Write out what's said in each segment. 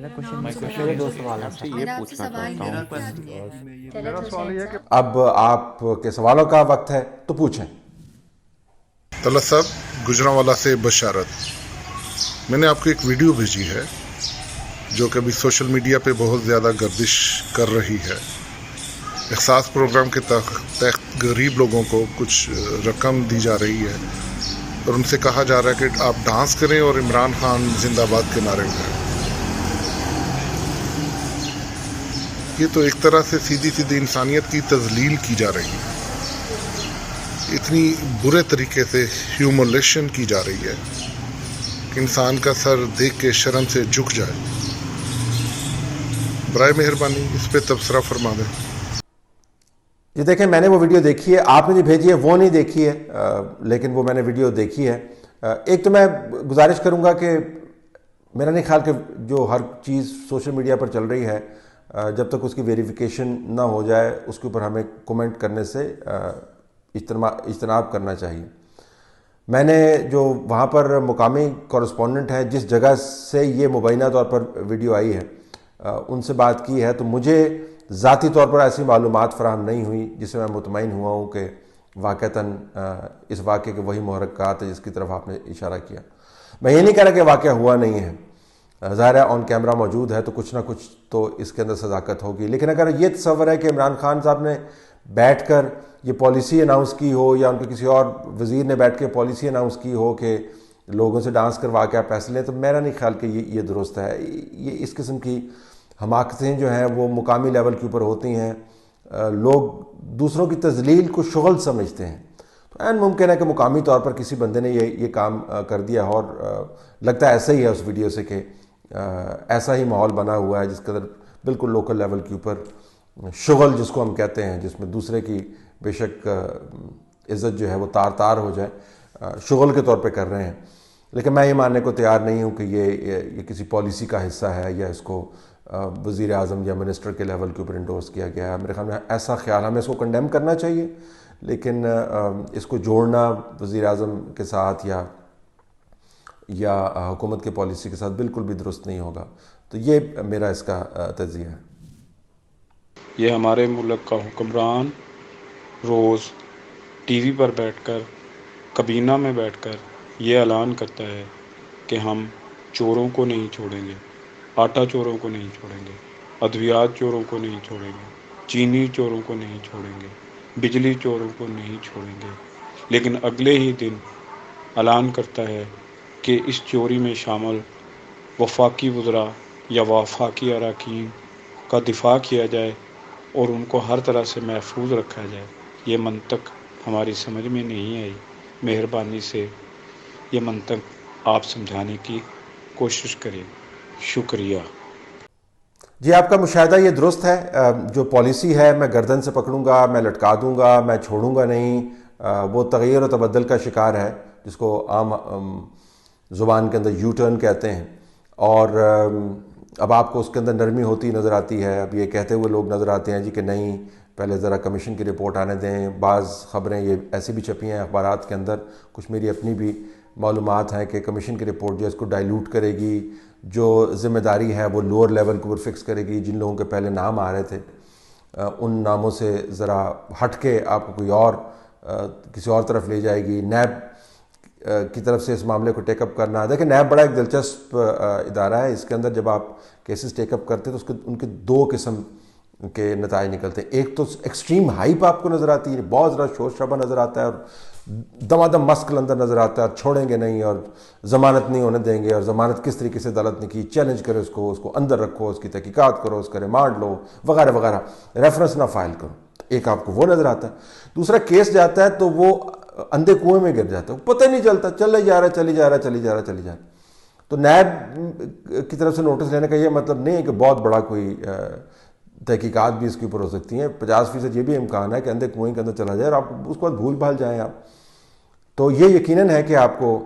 میرا میں کوشچن میرے دو سوال ہیں آپ سے سر. یہ پوچھنا چاہتا ہوں میرا سوال یہ ہے کہ اب آپ کے سوالوں کا وقت ہے تو پوچھیں. طلعت صاحب, گجرانوالہ سے بشارت. میں نے آپ کو ایک ویڈیو بھیجی ہے جو کہ ابھی سوشل میڈیا پہ بہت زیادہ گردش کر رہی ہے. احساس پروگرام کے تحت غریب لوگوں کو کچھ رقم دی جا رہی ہے اور ان سے کہا جا رہا ہے کہ آپ ڈانس کریں اور عمران خان زندہ باد کے نعرے اٹھائیں. یہ تو ایک طرح سے سیدھی سیدھی انسانیت کی تذلیل کی جا رہی ہے. اتنی برے طریقے سے ہیومولیشن کی جا رہی ہے کہ انسان کا سر دیکھ کے شرم سے جھک جائے. برائے مہربانی اس پہ تبصرہ فرما دیں. جی دیکھیں, میں نے وہ ویڈیو دیکھی ہے, آپ نے جو بھیجی ہے وہ نہیں دیکھی ہے, لیکن وہ میں نے ویڈیو دیکھی ہے. ایک تو میں گزارش کروں گا کہ میرا نہیں خیال کہ جو ہر چیز سوشل میڈیا پر چل رہی ہے جب تک اس کی ویریفیکیشن نہ ہو جائے اس کے اوپر ہمیں کومنٹ کرنے سے اجتناب کرنا چاہیے. میں نے جو وہاں پر مقامی کورسپونڈنٹ ہے جس جگہ سے یہ مبینہ طور پر ویڈیو آئی ہے ان سے بات کی ہے, تو مجھے ذاتی طور پر ایسی معلومات فراہم نہیں ہوئی جس سے میں مطمئن ہوا ہوں کہ واقعتاً اس واقعے کے وہی محرکات ہیں جس کی طرف آپ نے اشارہ کیا. میں یہ نہیں کہہ رہا کہ واقعہ ہوا نہیں ہے, ظاہر ہے آن کیمرہ موجود ہے تو کچھ نہ کچھ تو اس کے اندر صداقت ہوگی. لیکن اگر یہ تصور ہے کہ عمران خان صاحب نے بیٹھ کر یہ پالیسی اناؤنس کی ہو یا ان کے کسی اور وزیر نے بیٹھ کے پالیسی اناؤنس کی ہو کہ لوگوں سے ڈانس کروا کے آپ پیسے لیں, تو میرا نہیں خیال کہ یہ درست ہے. یہ اس قسم کی حماقتیں جو ہیں وہ مقامی لیول کے اوپر ہوتی ہیں. لوگ دوسروں کی تذلیل کو شغل سمجھتے ہیں, تو عین ممکن ہے کہ مقامی طور پر کسی بندے نے یہ کام کر دیا, اور لگتا ہے ایسا ہی ہے اس ویڈیو سے کہ ایسا ہی ماحول بنا ہوا ہے جس قدر بالکل لوکل لیول کے اوپر شغل جس کو ہم کہتے ہیں, جس میں دوسرے کی بے شک عزت جو ہے وہ تار تار ہو جائے, شغل کے طور پہ کر رہے ہیں. لیکن میں یہ ماننے کو تیار نہیں ہوں کہ یہ کسی پالیسی کا حصہ ہے یا اس کو وزیر اعظم یا منسٹر کے لیول کے اوپر انڈورس کیا گیا ہے. میرے خیال میں ایسا خیال, ہمیں اس کو کنڈیم کرنا چاہیے, لیکن اس کو جوڑنا وزیر اعظم کے ساتھ یا حکومت کے پالیسی کے ساتھ بالکل بھی درست نہیں ہوگا. تو یہ میرا اس کا تجزیہ ہے. یہ ہمارے ملک کا حکمران روز ٹی وی پر بیٹھ کر, کابینہ میں بیٹھ کر یہ اعلان کرتا ہے کہ ہم چوروں کو نہیں چھوڑیں گے, آٹا چوروں کو نہیں چھوڑیں گے, ادویات چوروں کو نہیں چھوڑیں گے, چینی چوروں کو نہیں چھوڑیں گے, بجلی چوروں کو نہیں چھوڑیں گے. لیکن اگلے ہی دن اعلان کرتا ہے کہ اس چوری میں شامل وفاقی وزراء یا وفاقی اراکین کا دفاع کیا جائے اور ان کو ہر طرح سے محفوظ رکھا جائے. یہ منطق ہماری سمجھ میں نہیں آئی. مہربانی سے یہ منطق آپ سمجھانے کی کوشش کریں. شکریہ. جی آپ کا مشاہدہ یہ درست ہے. جو پالیسی ہے میں گردن سے پکڑوں گا, میں لٹکا دوں گا, میں چھوڑوں گا نہیں, وہ تغیر و تبدل کا شکار ہے جس کو عام زبان کے اندر یو ٹرن کہتے ہیں. اور اب آپ کو اس کے اندر نرمی ہوتی نظر آتی ہے. اب یہ کہتے ہوئے لوگ نظر آتے ہیں جی کہ نہیں پہلے ذرا کمیشن کی رپورٹ آنے دیں. بعض خبریں یہ ایسی بھی چھپی ہیں اخبارات کے اندر, کچھ میری اپنی بھی معلومات ہیں کہ کمیشن کی رپورٹ جو ہے اس کو ڈائیلوٹ کرے گی, جو ذمہ داری ہے وہ لوور لیول کے اوپر فکس کرے گی. جن لوگوں کے پہلے نام آ رہے تھے ان ناموں سے ذرا ہٹ کے آپ کو کوئی اور کسی اور طرف لے جائے گی. نیب کی طرف سے اس معاملے کو ٹیک اپ کرنا, دیکھیں نیب بڑا ایک دلچسپ ادارہ ہے. اس کے اندر جب آپ کیسز ٹیک اپ کرتے ہیں تو ان کے دو قسم کے نتائج نکلتے ہیں. ایک تو ایکسٹریم ہائپ آپ کو نظر آتی ہے, بہت زیادہ شور شرابہ نظر آتا ہے اور دمادم مسکل اندر نظر آتا ہے, اور چھوڑیں گے نہیں اور ضمانت نہیں ہونے دیں گے, اور ضمانت کس طریقے سے عدالت نے کی, چیلنج کرے اس کو اندر رکھو, اس کی تحقیقات کرو, اس کا ریمانڈ لو وغیرہ وغیرہ, ریفرنس نہ فائل کرو. ایک آپ کو وہ نظر آتا ہے. دوسرا کیس جاتا ہے تو وہ اندھے کنویں میں گر جاتا ہے, پتہ نہیں چلتا, چلی جا رہا. تو نیب کی طرف سے نوٹس لینے کا یہ مطلب نہیں ہے کہ بہت بڑا کوئی تحقیقات بھی اس کے اوپر ہو سکتی ہیں. 50% یہ بھی امکان ہے کہ اندھے کنویں کے اندر چلا جائے اور آپ اس کو بھول بھال جائیں آپ. تو یہ یقیناً ہے کہ آپ کو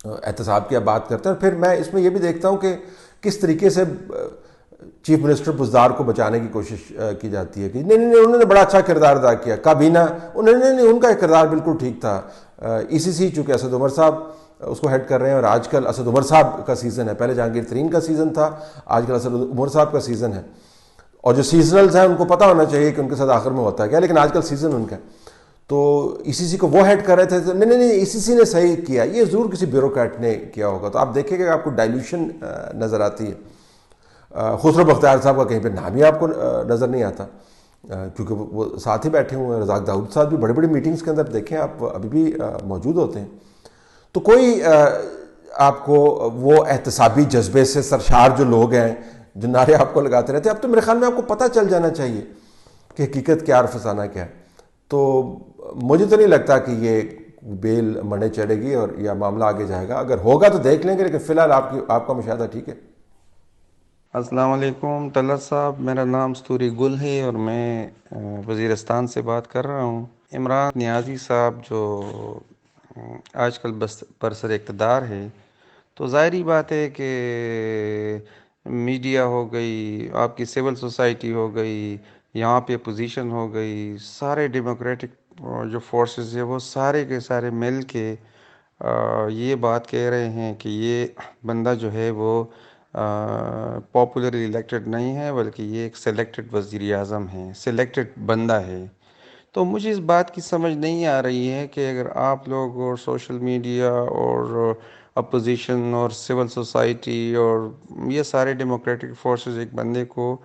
احتساب کی آپ بات کرتے ہیں. اور پھر میں اس میں یہ بھی دیکھتا ہوں کہ کس طریقے سے چیف منسٹر بزدار کو بچانے کی کوشش کی جاتی ہے کہ نہیں انہوں نے بڑا اچھا کردار ادا کیا. کابینہ ان کا کردار بالکل ٹھیک تھا, ECC چونکہ اسد عمر صاحب اس کو ہیڈ کر رہے ہیں، اور آج کل اسد عمر صاحب کا سیزن ہے، پہلے جہانگیر ترین کا سیزن تھا، آج کل اسد عمر صاحب کا سیزن ہے. اور جو سیزنلز ہیں ان کو پتہ ہونا چاہیے کہ ان کے ساتھ آخر میں ہوتا ہے کیا، لیکن آج کل سیزن ان کا ہے. تو ECC کو وہ ہیڈ کر رہے تھے. نہیں ECC نے صحیح کیا، یہ ضرور کسی بیوروکریٹ نے کیا ہوگا. تو آپ دیکھیں کہ آپ کو ڈائلیوشن نظر آتی ہے. خسرو بختیار صاحب کا کہیں پہ نام ہی آپ کو نظر نہیں آتا، کیونکہ وہ ساتھ ہی بیٹھے ہوئے ہیں. رزاق داؤد صاحب بھی بڑی بڑی میٹنگز کے اندر دیکھیں آپ ابھی بھی موجود ہوتے ہیں. تو کوئی آپ کو وہ احتسابی جذبے سے سرشار جو لوگ ہیں جو نعرے آپ کو لگاتے رہتے ہیں، اب تو میرے خیال میں آپ کو پتہ چل جانا چاہیے کہ حقیقت کیا اور فسانہ کیا ہے. تو مجھے تو نہیں لگتا کہ یہ بیل مڑنے چڑھے گی اور یہ معاملہ آگے جائے گا. اگر ہوگا تو دیکھ لیں گے، لیکن فی الحال آپ کا مشاہدہ ٹھیک ہے. السلام علیکم طلعت صاحب، میرا نام ستوری گل ہے اور میں وزیرستان سے بات کر رہا ہوں. عمران نیازی صاحب جو آج کل برسر اقتدار ہے، تو ظاہری بات ہے کہ میڈیا ہو گئی، آپ کی سول سوسائٹی ہو گئی، یہاں پہ اپوزیشن ہو گئی، سارے ڈیموکریٹک جو فورسز ہیں وہ سارے کے سارے مل کے یہ بات کہہ رہے ہیں کہ یہ بندہ جو ہے وہ پاپولرلی الیکٹڈ نہیں ہے، بلکہ یہ ایک سلیکٹڈ وزیر اعظم ہے، سلیکٹڈ بندہ ہے. تو مجھے اس بات کی سمجھ نہیں آ رہی ہے کہ اگر آپ لوگ اور سوشل میڈیا اور اپوزیشن اور سول سوسائٹی اور یہ سارے ڈیموکریٹک فورسز ایک بندے کو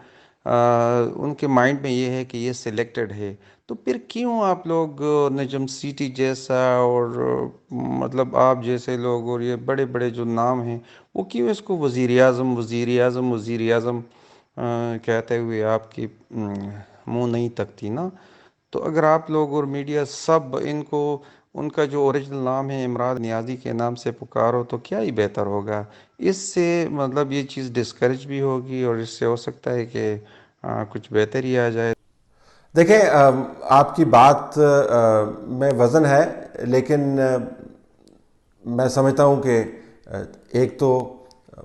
ان کے مائنڈ میں یہ ہے کہ یہ سلیکٹڈ ہے، تو پھر کیوں آپ لوگ نجم سیٹی جیسا اور مطلب آپ جیسے لوگ اور یہ بڑے بڑے جو نام ہیں وہ کیوں اس کو وزیر اعظم وزیر اعظم وزیر اعظم کہتے ہوئے آپ کی منہ نہیں تکتی نا. تو اگر آپ لوگ اور میڈیا سب ان کا جو اوریجنل نام ہے عمران نیازی کے نام سے پکارو تو کیا ہی بہتر ہوگا. اس سے مطلب یہ چیز ڈسکریج بھی ہوگی اور اس سے ہو سکتا ہے کہ کچھ بہتر ہی آ جائے. دیکھیں آپ کی بات میں وزن ہے، لیکن میں سمجھتا ہوں کہ ایک تو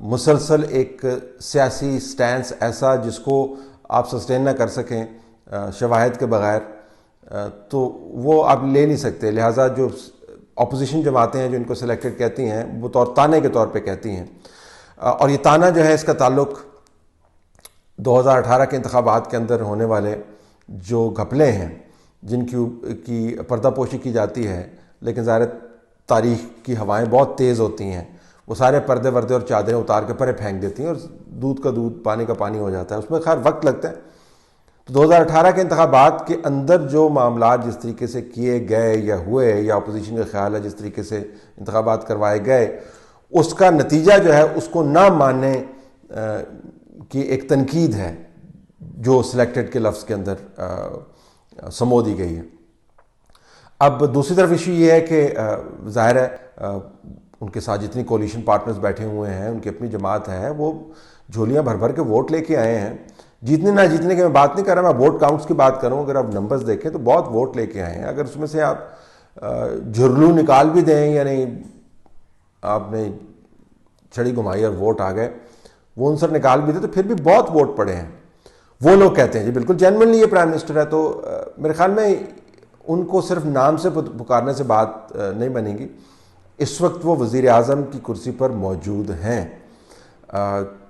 مسلسل ایک سیاسی سٹینس ایسا جس کو آپ سسٹین نہ کر سکیں شواہد کے بغیر، تو وہ آپ لے نہیں سکتے. لہٰذا جو اپوزیشن جماعتیں ہیں جو ان کو سلیکٹڈ کہتی ہیں وہ تانے کے طور پہ کہتی ہیں، اور یہ تانا جو ہے اس کا تعلق 2018 کے انتخابات کے اندر ہونے والے جو گھپلے ہیں جن کی پردہ پوشی کی جاتی ہے، لیکن ظاہر تاریخ کی ہوائیں بہت تیز ہوتی ہیں، وہ سارے پردے وردے اور چادریں اتار کے پرے پھینک دیتی ہیں اور دودھ کا دودھ پانی کا پانی ہو جاتا ہے. اس میں خیر وقت لگتا ہے. تو 2018 کے انتخابات کے اندر جو معاملات جس طریقے سے کیے گئے یا ہوئے، یا اپوزیشن کا خیال ہے جس طریقے سے انتخابات کروائے گئے، اس کا نتیجہ جو ہے اس کو نہ ماننے کی ایک تنقید ہے جو سلیکٹڈ کے لفظ کے اندر سمو دی گئی ہے. اب دوسری طرف ایشو یہ ہے کہ ظاہر ہے ان کے ساتھ جتنی کولیشن پارٹنرز بیٹھے ہوئے ہیں، ان کی اپنی جماعت ہے، وہ جھولیاں بھر بھر کے ووٹ لے کے آئے ہیں. جیتنے نہ جیتنے کی میں بات نہیں کر رہا، میں ووٹ کاؤنٹس کی بات کروں. اگر آپ نمبرز دیکھیں تو بہت ووٹ لے کے آئے ہیں. اگر اس میں سے آپ جھرلو نکال بھی دیں، یعنی آپ نے چھڑی گھمائی اور ووٹ آ گئے، وہ عنصر نکال بھی دیں تو پھر بھی بہت ووٹ پڑے ہیں. وہ لوگ کہتے ہیں جی بالکل جینوئنلی یہ پرائم منسٹر ہے. تو میرے خیال میں ان کو صرف نام سے پکارنے سے بات نہیں بنے گی. اس وقت وہ وزیر اعظم کی کرسی پر موجود ہیں.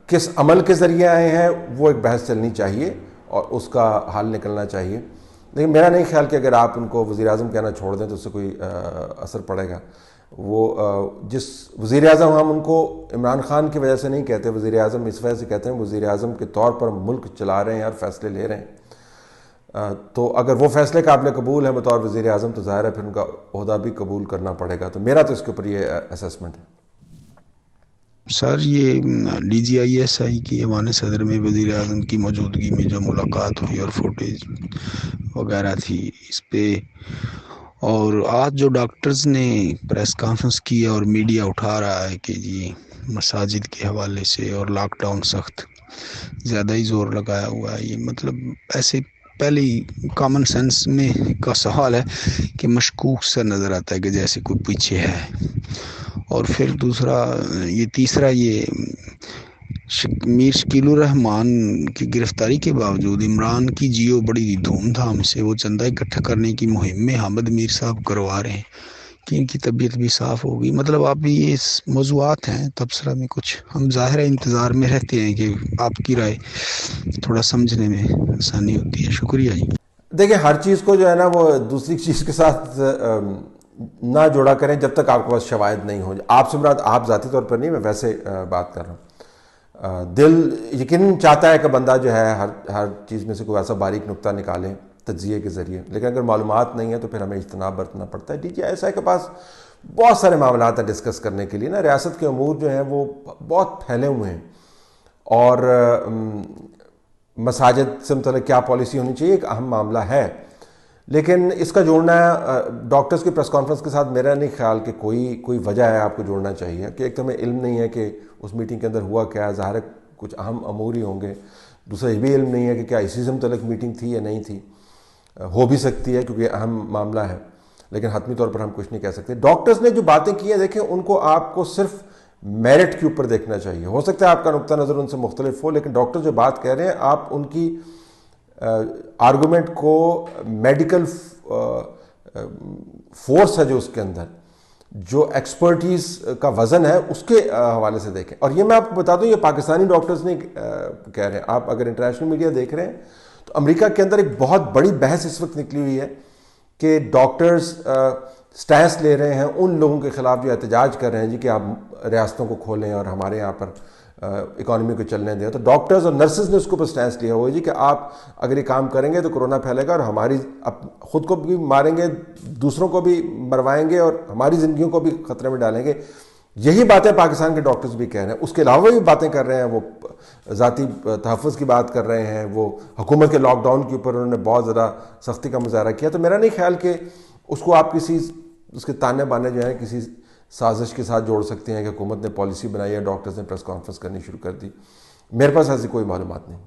کس عمل کے ذریعے آئے ہیں وہ ایک بحث چلنی چاہیے اور اس کا حل نکلنا چاہیے. لیکن میرا نہیں خیال کہ اگر آپ ان کو وزیر اعظم کہنا چھوڑ دیں تو اس سے کوئی اثر پڑے گا. وہ جس وزیر اعظم ہم ان کو عمران خان کی وجہ سے نہیں کہتے، وزیر اعظم اس وجہ سے کہتے ہیں وزیر اعظم کے طور پر ملک چلا رہے ہیں اور فیصلے لے رہے ہیں. تو اگر وہ فیصلے قابل قبول ہیں بطور وزیر اعظم تو ظاہر ہے پھر ان کا عہدہ بھی قبول کرنا پڑے گا. تو میرا تو اس کے اوپر یہ اسیسمنٹ ہے. سر یہ DGISI کی ایوان صدر میں وزیر اعظم کی موجودگی میں جو ملاقات ہوئی اور فوٹیج وغیرہ تھی اس پہ، اور آج جو ڈاکٹرز نے پریس کانفرنس کی اور میڈیا اٹھا رہا ہے کہ جی مساجد کے حوالے سے اور لاک ڈاؤن سخت زیادہ ہی زور لگایا ہوا ہے، یہ مطلب ایسے پہلے کامن سینس میں کا سوال ہے کہ مشکوک سا نظر آتا ہے کہ جیسے کوئی پیچھے ہے. اور پھر تیسرا یہ میر شکیل الرحمان کی گرفتاری کے باوجود عمران کی جیو بڑی دھوم دھام سے وہ چندہ اکٹھا کرنے کی مہم میں حامد میر صاحب کروا رہے ہیں. کہ ان کی طبیعت بھی صاف ہوگی. مطلب آپ بھی یہ موضوعات ہیں تبصرہ میں کچھ ہم ظاہر انتظار میں رہتے ہیں کہ آپ کی رائے تھوڑا سمجھنے میں آسانی ہوتی ہے. شکریہ جی. دیکھیں ہر چیز کو جو ہے نا وہ دوسری چیز کے ساتھ نہ جوڑا کریں جب تک آپ کے پاس شواہد نہیں ہو. آپ سے مراد آپ ذاتی طور پر نہیں، میں ویسے بات کر رہا ہوں. دل یقیناً چاہتا ہے کہ بندہ جو ہے ہر چیز میں سے کوئی ایسا باریک نقطہ نکالے تجزیے کے ذریعے، لیکن اگر معلومات نہیں ہے تو پھر ہمیں اجتناب برتنا پڑتا ہے. DGISI کے پاس بہت سارے معاملات ہیں ڈسکس کرنے کے لیے نا. ریاست کے امور جو ہیں وہ بہت پھیلے ہوئے ہیں، اور مساجد سے متعلق کیا پالیسی ہونی چاہیے ایک اہم معاملہ ہے. لیکن اس کا جوڑنا ڈاکٹرز کی پریس کانفرنس کے ساتھ میرا نہیں خیال کہ کوئی وجہ ہے آپ کو جوڑنا چاہیے، کہ ایک تو ہمیں علم نہیں ہے کہ اس میٹنگ کے اندر ہوا کیا ہے. ظاہر ہے کچھ اہم امور ہی ہوں گے. دوسرا یہ بھی علم نہیں ہے کہ کیا اسی سے متعلق میٹنگ تھی یا نہیں تھی. ہو بھی سکتی ہے کیونکہ اہم معاملہ ہے، لیکن حتمی طور پر ہم کچھ نہیں کہہ سکتے. ڈاکٹرز نے جو باتیں کی ہیں دیکھیں ان کو آپ کو صرف میرٹ کے اوپر دیکھنا چاہیے. ہو سکتا ہے آپ کا نقطہ نظر ان سے مختلف ہو، لیکن ڈاکٹر جو بات کہہ رہے ہیں آپ ان کی آرگومنٹ کو میڈیکل فورس ہے جو اس کے اندر جو ایکسپرٹیز کا وزن ہے اس کے حوالے سے دیکھیں. اور یہ میں آپ کو بتا دوں یہ پاکستانی ڈاکٹرز نہیں کہہ رہے ہیں. آپ اگر انٹرنیشنل میڈیا دیکھ رہے ہیں تو امریکہ کے اندر ایک بہت بڑی بحث اس وقت نکلی ہوئی ہے کہ ڈاکٹرز سٹینس لے رہے ہیں ان لوگوں کے خلاف جو احتجاج کر رہے ہیں جی کہ آپ ریاستوں کو کھولیں اور ہمارے یہاں پر اکانومی کو چلنے دیں. تو ڈاکٹرز اور نرسز نے اس کے اوپر سٹینس لیا ہوا ہے جی کہ آپ اگر یہ کام کریں گے تو کرونا پھیلے گا اور ہماری خود کو بھی ماریں گے، دوسروں کو بھی مروائیں گے اور ہماری زندگیوں کو بھی خطرے میں ڈالیں گے. یہی باتیں پاکستان کے ڈاکٹرز بھی کہہ رہے ہیں. اس کے علاوہ بھی باتیں کر رہے ہیں، وہ ذاتی تحفظ کی بات کر رہے ہیں، وہ حکومت کے لاک ڈاؤن کے اوپر انہوں نے بہت زیادہ سختی کا مظاہرہ کیا. تو میرا نہیں خیال کہ اس کو آپ اس کے تانے بانے جو ہیں کسی سازش کے ساتھ جوڑ سکتے ہیں کہ حکومت نے پالیسی بنائی ہے، ڈاکٹرز نے پریس کانفرنس کرنی شروع کر دی. میرے پاس ایسی کوئی معلومات نہیں.